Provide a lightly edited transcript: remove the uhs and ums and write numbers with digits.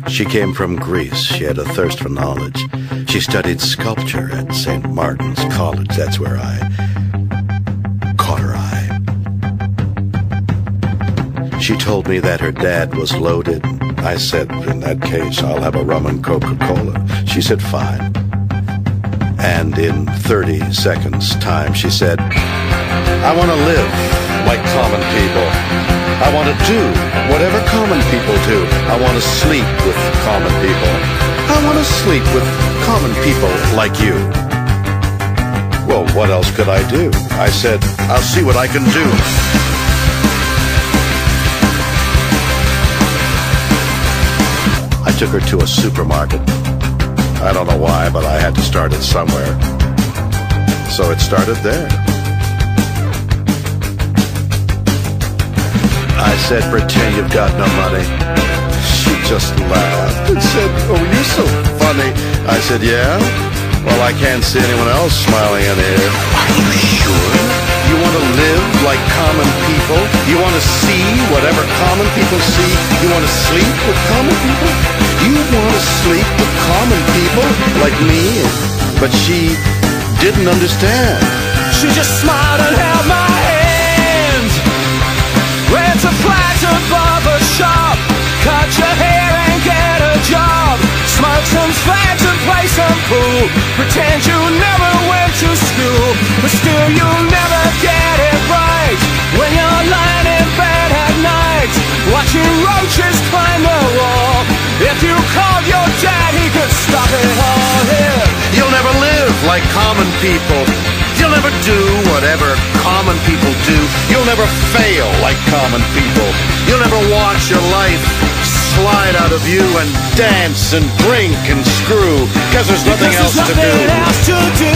She came from Greece. She had a thirst for knowledge. She studied sculpture at St. Martin's College. That's where I caught her eye. She told me that her dad was loaded. I said, in that case, I'll have a rum and Coca-Cola. She said, fine. And in 30 seconds time, she said, I want to live like common people. I want to do whatever common people do. I want to sleep with common people. I want to sleep with common people like you. Well, what else could I do? I said, I'll see what I can do. I took her to a supermarket. I don't know why, but I had to start it somewhere. So it started there. I said, pretend you've got no money. She just laughed and said, oh, you're so funny. I said, yeah? Well, I can't see anyone else smiling in here. Are you sure? You want to live like common people? You want to see whatever common people see? You want to sleep with common people? You want to sleep with common people like me? But she didn't understand. She just smiled and held my hand. Went to flash above a shop, cut your hair and get a job, smoke some fags and play some pool, pretend you never went to school, but still you'll never get it right when you're lying in bed at night, watching roaches climb the wall. If you called your dad, he could stop it all here. You'll never live like common people. You'll never do whatever common people do. You'll never fail like common people. You'll never watch your life slide out of you and dance and drink and screw, 'cause there's nothing else to do.